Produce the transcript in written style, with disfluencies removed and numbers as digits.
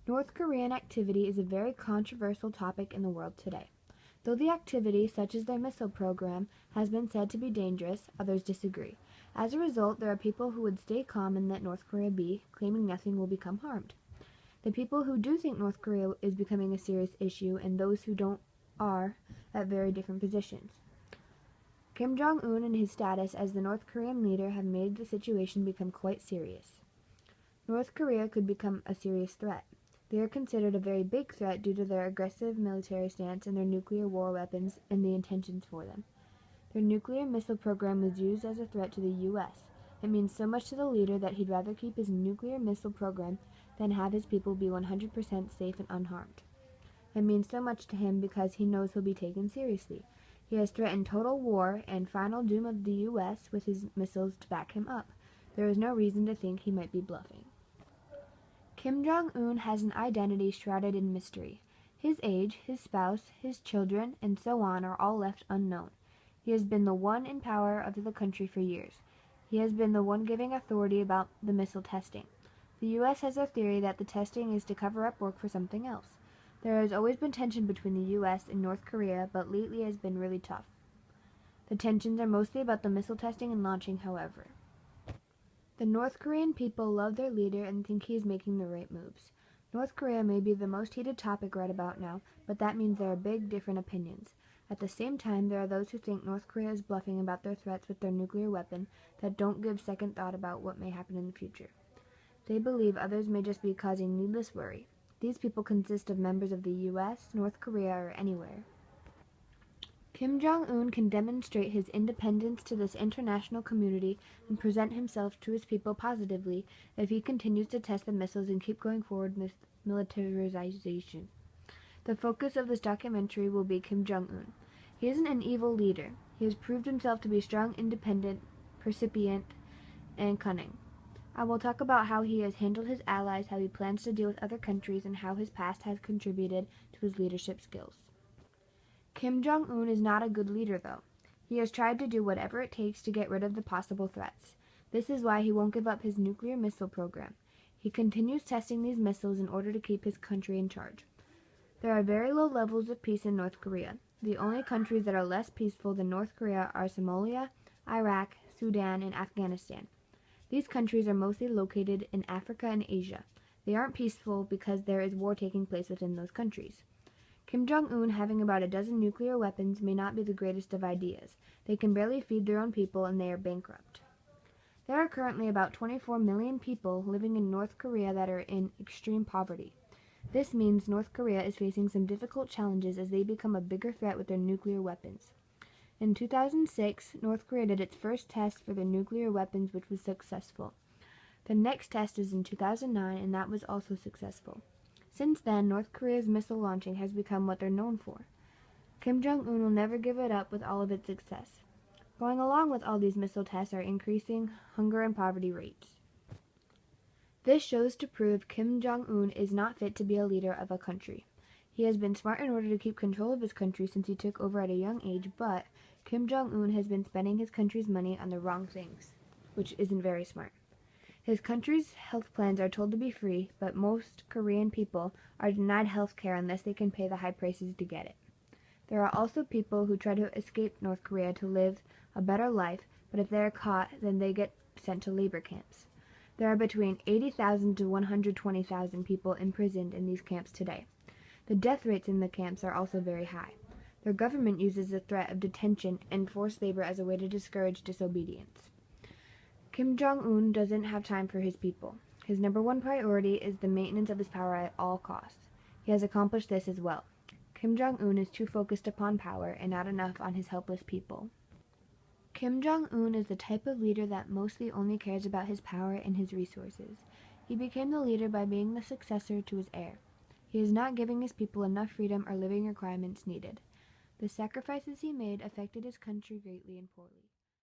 North Korean activity is a very controversial topic in the world today. Though the activity, such as their missile program, has been said to be dangerous, others disagree. As a result, there are people who would stay calm and let North Korea be, claiming nothing will become harmed. The people who do think North Korea is becoming a serious issue and those who don't are at very different positions. Kim Jong-un and his status as the North Korean leader have made the situation become quite serious. North Korea could become a serious threat. They are considered a very big threat due to their aggressive military stance and their nuclear war weapons and the intentions for them. Their nuclear missile program was used as a threat to the U.S. It means so much to the leader that he'd rather keep his nuclear missile program than have his people be 100% safe and unharmed. It means so much to him because he knows he'll be taken seriously. He has threatened total war and final doom of the U.S. with his missiles to back him up. There is no reason to think he might be bluffing. Kim Jong-un has an identity shrouded in mystery. His age, his spouse, his children, and so on are all left unknown. He has been the one in power of the country for years. He has been the one giving authority about the missile testing. The U.S. has a theory that the testing is to cover up work for something else. There has always been tension between the U.S. and North Korea, but lately it has been really tough. The tensions are mostly about the missile testing and launching, however. The North Korean people love their leader and think he is making the right moves. North Korea may be the most heated topic right about now, but that means there are big, different opinions. At the same time, there are those who think North Korea is bluffing about their threats with their nuclear weapon that don't give second thought about what may happen in the future. They believe others may just be causing needless worry. These people consist of members of the U.S., North Korea, or anywhere. Kim Jong-un can demonstrate his independence to this international community and present himself to his people positively if he continues to test the missiles and keep going forward with militarization. The focus of this documentary will be Kim Jong-un. He isn't an evil leader. He has proved himself to be strong, independent, percipient, and cunning. I will talk about how he has handled his allies, how he plans to deal with other countries, and how his past has contributed to his leadership skills. Kim Jong-un is not a good leader, though. He has tried to do whatever it takes to get rid of the possible threats. This is why he won't give up his nuclear missile program. He continues testing these missiles in order to keep his country in charge. There are very low levels of peace in North Korea. The only countries that are less peaceful than North Korea are Somalia, Iraq, Sudan, and Afghanistan. These countries are mostly located in Africa and Asia. They aren't peaceful because there is war taking place within those countries. Kim Jong-un having about a dozen nuclear weapons may not be the greatest of ideas. They can barely feed their own people and they are bankrupt. There are currently about 24 million people living in North Korea that are in extreme poverty. This means North Korea is facing some difficult challenges as they become a bigger threat with their nuclear weapons. In 2006, North Korea did its first test for their nuclear weapons, which was successful. The next test is in 2009, and that was also successful. Since then, North Korea's missile launching has become what they're known for. Kim Jong-un will never give it up with all of its success. Going along with all these missile tests are increasing hunger and poverty rates. This shows to prove Kim Jong-un is not fit to be a leader of a country. He has been smart in order to keep control of his country since he took over at a young age, but Kim Jong-un has been spending his country's money on the wrong things, which isn't very smart. His country's health plans are told to be free, but most Korean people are denied health care unless they can pay the high prices to get it. There are also people who try to escape North Korea to live a better life, but if they are caught, then they get sent to labor camps. There are between 80,000 to 120,000 people imprisoned in these camps today. The death rates in the camps are also very high. Their government uses the threat of detention and forced labor as a way to discourage disobedience. Kim Jong-un doesn't have time for his people. His number one priority is the maintenance of his power at all costs. He has accomplished this as well. Kim Jong-un is too focused upon power and not enough on his helpless people. Kim Jong-un is the type of leader that mostly only cares about his power and his resources. He became the leader by being the successor to his heir. He is not giving his people enough freedom or living requirements needed. The sacrifices he made affected his country greatly and poorly.